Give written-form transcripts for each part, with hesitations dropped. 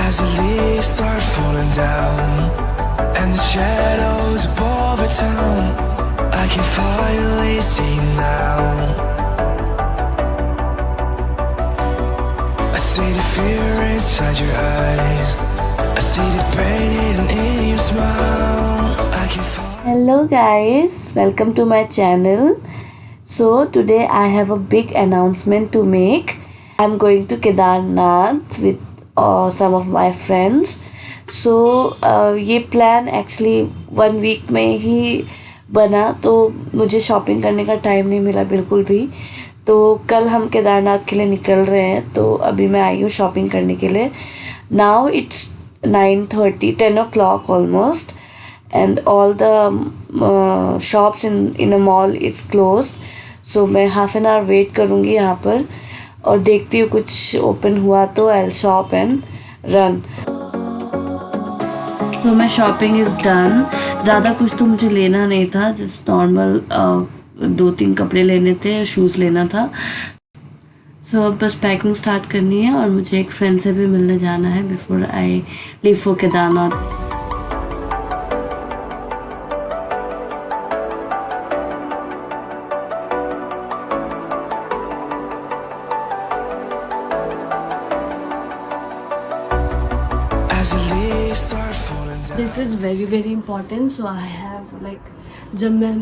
As the leaves start falling down and the shadows above the town, I can finally see now. I see the fear inside your eyes, I see the pain hidden in your smile. I can Hello guys, welcome to my channel. So today I have a big announcement to make. I'm going to Kedarnath with some of my friends. So ये plan actually 1 week में ही बना, तो मुझे shopping करने का time नहीं मिला बिल्कुल भी। तो कल हम केदारनाथ के लिए निकल रहे हैं, तो अभी मैं आई हूँ शॉपिंग करने के लिए। Now it's 9:30 10 o'clock almost, and all the shops in a mall is closed. So मैं half an hour वेट करूँगी यहाँ पर और देखती हूँ कुछ ओपन हुआ तो I'll shop and run. तो मैं शॉपिंग इज़ डन। ज़्यादा कुछ तो मुझे लेना नहीं था, जस्ट नॉर्मल 2-3 कपड़े लेने थे, शूज़ लेना था। सो अब बस पैकिंग स्टार्ट करनी है और मुझे एक फ्रेंड से भी मिलने जाना है before I leave for Kedarnath. as the leaves start falling down. This is very very important. So I have like, जब मैं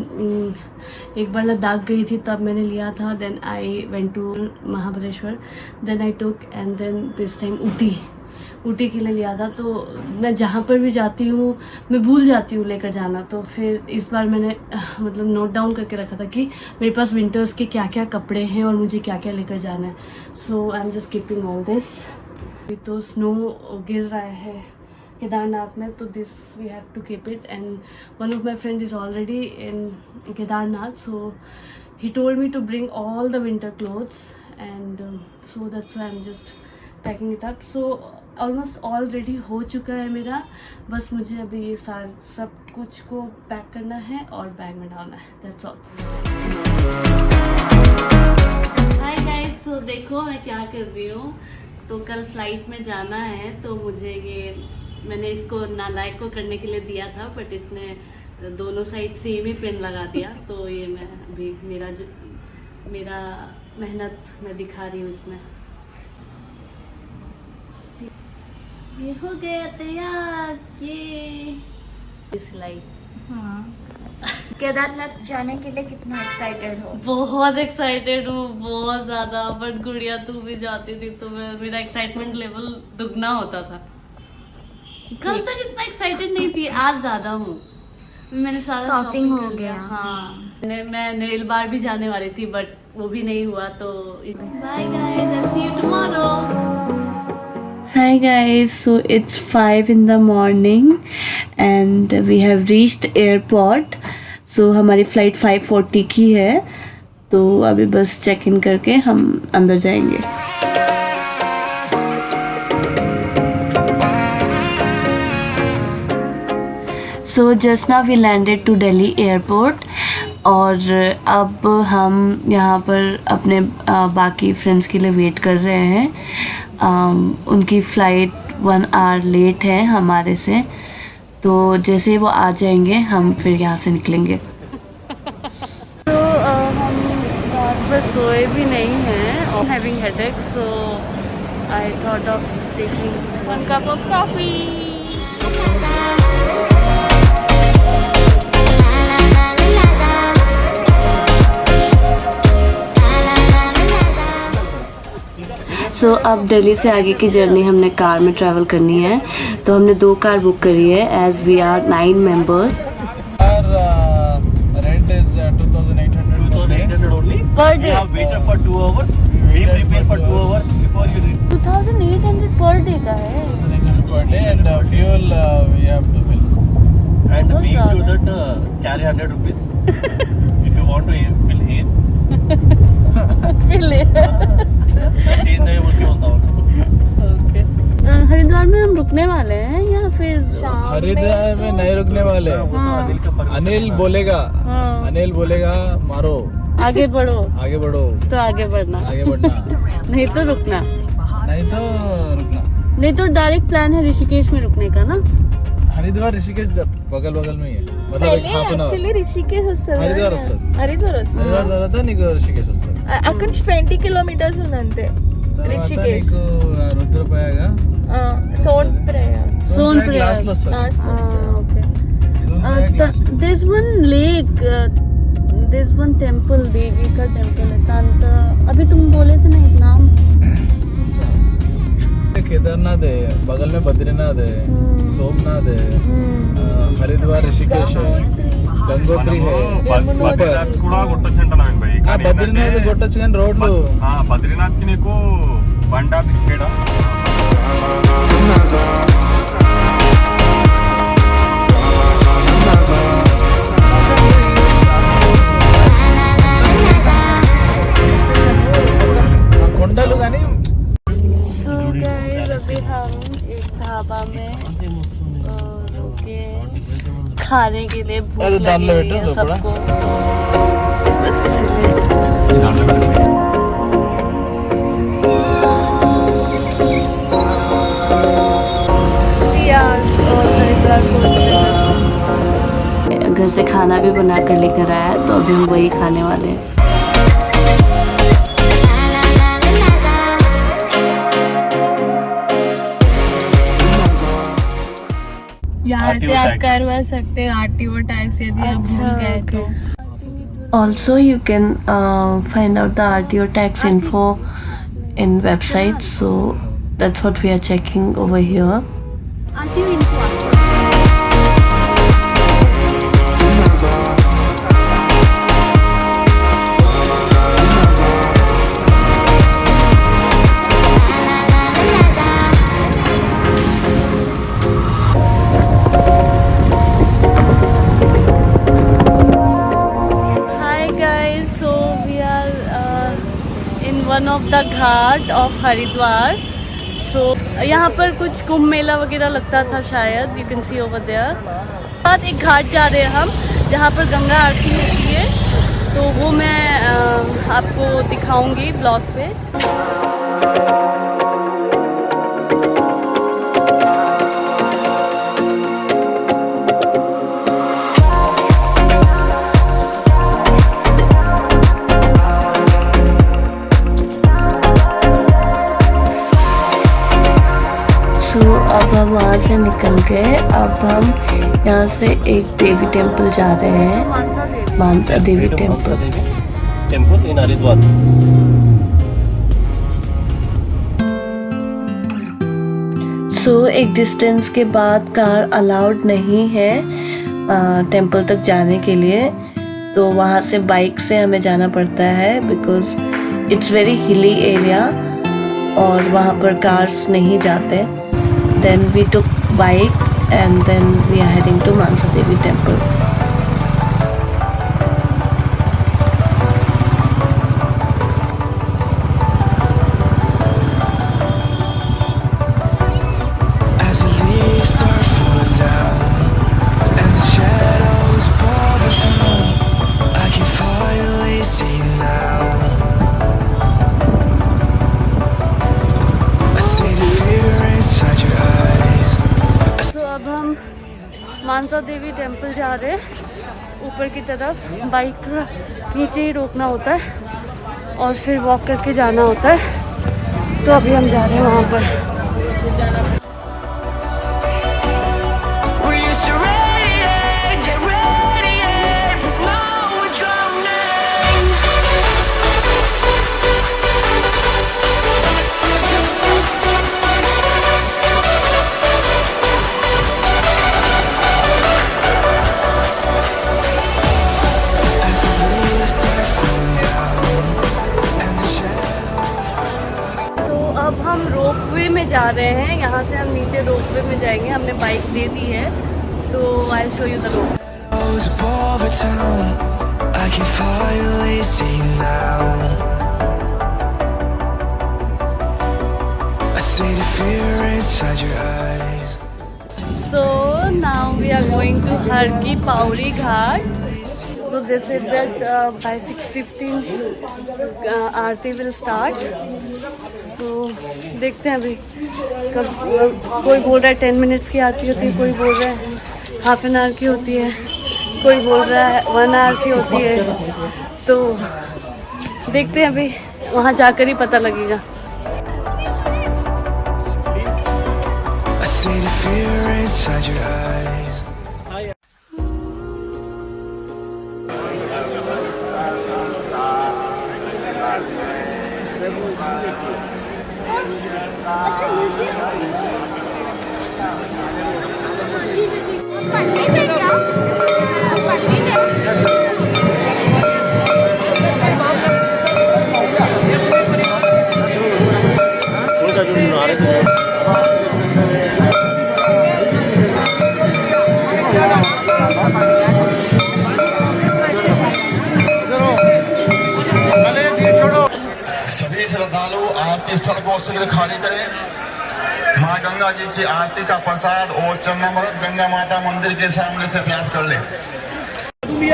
एक बार लद्दाख गई थी तब मैंने लिया था, then I went to Mahabaleshwar, then I took, and then this time Ooty के लिए लिया था। तो मैं जहाँ पर भी जाती हूँ मैं भूल जाती हूँ लेकर जाना, तो फिर इस बार मैंने मतलब नोट डाउन करके रखा था कि मेरे पास विंटर्स के क्या क्या कपड़े हैं और मुझे क्या क्या लेकर जाना है। So I am just keeping all this. तो स्नो गिर रहा है केदारनाथ में, तो this we have to keep it. And one of my friend is already in Kedarnath, so he told me to bring all the winter clothes, and so that's why I am just packing it up. So almost already हो चुका है मेरा, बस मुझे अभी ये सब कुछ को पैक करना है और बैग में डालना है, दैट्स ऑल। हाय गाइस, सो देखो मैं क्या कर रही हूँ। तो कल फ्लाइट में जाना है, तो मुझे ये, मैंने इसको नालायक को करने के लिए दिया था, बट इसने दोनों साइड सेम ही पिन लगा दिया। तो ये मैं अभी मेरा मेहनत मैं दिखा रही हूँ इसमें। ये हो गया तैयार, ये सिलाई। हाँ। केदारनाथ जाने के लिए कितना एक्साइटेड हो? बहुत एक्साइटेड हूँ, बहुत ज़्यादा। बट गुड़िया तू भी जाती थी तो मेरा एक्साइटमेंट लेवल दुगना होता था। कल तक इतना एक्साइटेड नहीं थी, आज ज़्यादा हूँ। मैंने सारा शॉपिंग हो कर लिया। गया। हाँ, मैं नेल बार भी जाने वाली थी, बट वो भी नहीं हुआ। तो bye guys, I will see you tomorrow. Hi guys, so it's 5 in the morning and we have reached airport. So हमारी फ़्लाइट 5:40 की है, तो अभी बस चेक इन करके हम अंदर जाएंगे। So just now we landed to Delhi airport और अब हम यहाँ पर अपने बाकी फ्रेंड्स के लिए वेट कर रहे हैं। उनकी फ़्लाइट 1 hour लेट है हमारे से, तो जैसे ही वो आ जाएंगे हम फिर यहाँ से निकलेंगे। तो हम रात भर सोए भी नहीं हैं, having headache, so I thought of taking 1 cup of coffee। सो अब दिल्ली से आगे की जर्नी हमने कार में ट्रैवल करनी है, तो हमने 2 कार बुक करी है as we are 9 members। Rent is 2,800 only. Per day? You have waited for 2 hours. Be prepared for 2 hours before you reach. 2,800 per day का है। 2,800 per day, and fuel we have to fill. And बहुत make sure ज़्यादा। that carry 100 rupees if you want to fill air. फिर ले। चीज नहीं बोल के बोलता हूँ। ओके। हरिद्वार में हम रुकने वाले हैं या फिर हरिद्वार में नहीं रुकने वाले। हाँ। अनिल बोलेगा, हाँ। अनिल बोलेगा मारो, आगे बढ़ो, आगे बढ़ो, तो आगे बढ़ना, आगे बढ़ना, नहीं तो रुकना। नहीं तो रुकना। नहीं तो डायरेक्ट प्लान है ऋषिकेश में रुकने का ना। हरिद्वार ऋषिकेश बगल बगल में ही है मतलब పెళ్ళి half an hour. Actually Rishikesh వస్తుంది హరిద్వార్ వస్తుంది హరిద్వార్ వస్తుంది హరిద్వార్ తర్వాత నీకు రిషికేష్ వస్తుంది అక్కడ నుంచి 20 కిలోమీటర్స్ ఉంది అంతే తర్వాత రిషికేష్ నీకు రుద్రప్రయాగ సోన్ ప్రయాగ్ सोनप्रयाग। లాస్ట్ లో వస్తుంది okay Sonprayag last. there's one lake there's one temple Devi का टेम्पल है तांत अभी तुम बोले थे ना एक नाम केदारनाथ है बगल में बद्रीनाथ है सोमनाथ है हरिद्वार ऋषिकेश है गंगोत्री है బద్రీనాథ్ కూడా కొట్టొచ్చంటున్నా భయ్ ఆ బద్రీనాథ్ కొట్టొచ్చు కానీ రోడ్లు బద్రీనాథ్ కి నీకు బండా ఇక్కడ కొండలు కానీ so guys अभी हम एक ढाबा में रुके खाने के लिए भूख अरे दाल लगी ले हुई है बेटा, सबको बस इसलिए घर से खाना भी बना कर लेकर आया है, तो अभी हम वही खाने वाले हैं। यहाँ से RTO आप tax. करवा सकते हो आरटीओ टैक्स यदि आप भूल गए तो Also, you can find out the RTO tax info in websites. So that's what we are checking over here. RTO info. One of the ghat of Haridwar. So यहाँ पर कुछ कुंभ मेला वगैरह लगता था शायद, you can see over there. बाद एक घाट जा रहे हैं हम जहाँ पर गंगा आरती होती है, तो वो मैं आपको दिखाऊंगी ब्लॉग पे। अब हम वहाँ से निकल गए। अब हम यहाँ से एक देवी टेम्पल जा रहे हैं, Mansa Devi temple. Temple in Haridwar. So एक डिस्टेंस के बाद कार अलाउड नहीं है टेम्पल तक जाने के लिए, तो वहाँ से बाइक से हमें जाना पड़ता है because it's very hilly area और वहाँ पर कार्स नहीं जाते। Then we took bike and then we are heading to Mansa Devi temple. As the leaves start falling down and the shadows above the town, I can finally see now. I see the fear inside your eyes. तो अब हम मानसा Devi temple जा रहे हैं ऊपर की तरफ। Bike नीचे ही रोकना होता है और फिर वॉक करके जाना होता है, तो अभी हम जा रहे हैं वहाँ पर। We used to radiate, get radiate, but now we're drowning. As the leaves start falling down and the shadows. तो अब हम रोपवे में जा रहे हैं। यहाँ से हम नीचे रोपवे में जाएंगे, हमने बाइक दे दी है, तो I show you the rope. Shadows above the town, I can finally see now. I see the fear inside your eyes. So now we are going to हर की पौड़ी घाट। So they said that by 6:15 Aarti will start. So देखते हैं अभी कब कोई बोल रहा है 10 minutes की आरती होती है, कोई बोल रहा है हाफ एन आवर की होती है, कोई बोल रहा है 1 आवर की होती है. तो देखते हैं अभी वहाँ जाकर ही पता लगेगा. I see the fear inside your eyes. सभी श्रद्धालु आरती स्थल को शीघ्र खाली करें. मां गंगा जी की आरती का प्रसाद और चरणामृत गंगा माता मंदिर के सामने से प्राप्त कर लें. We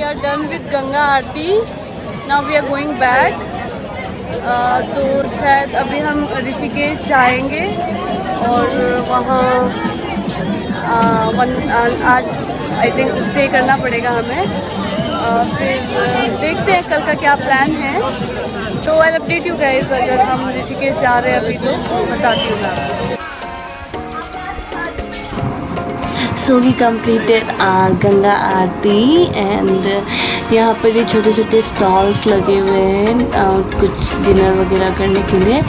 are done with Ganga Aarti. Now we are going back. तो शायद अभी हम ऋषिकेश जाएंगे और वहाँ आज आई थिंक स्टे करना पड़ेगा हमें. फिर देखते हैं कल का क्या प्लान है. तो आई अपडेट यू गाइस अगर हम ऋषिकेश जा रहे हैं अभी तो बताती हूँ मैं. So we completed our Ganga Aarti and यहाँ पर ये छोटे छोटे स्टॉल्स लगे हुए हैं कुछ डिनर वगैरह करने के लिए.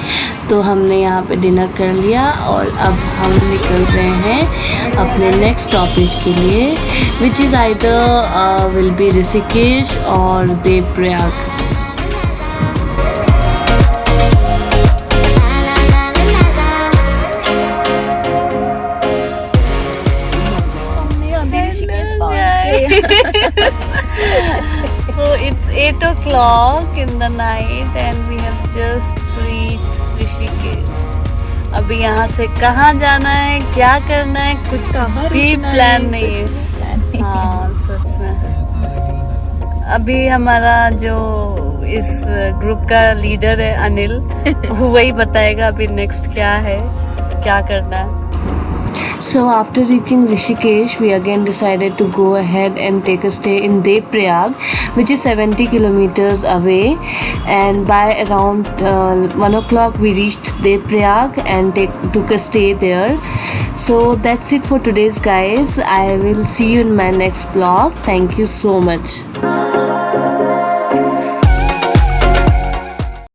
तो हमने यहाँ पे डिनर कर लिया और अब हम निकल रहे हैं अपने नेक्स्ट स्टॉपेज के लिए which is either will be Rishikesh और Devprayag. So it's 8 o'clock in the night and we have just reached Rishikesh. अभी यहाँ से कहाँ जाना है, क्या करना है, कुछ भी प्लान नहीं है. हाँ सच में. अभी हमारा जो इस ग्रुप का लीडर है अनिल, वही बताएगा अभी नेक्स्ट क्या है, क्या करना है. So after reaching Rishikesh, we again decided to go ahead and take a stay in Devrayag, which is 70 kilometers away. And by around 1 o'clock, we reached Devrayag and took a stay there. So that's it for today's guys. I will see you in my next vlog. Thank you so much.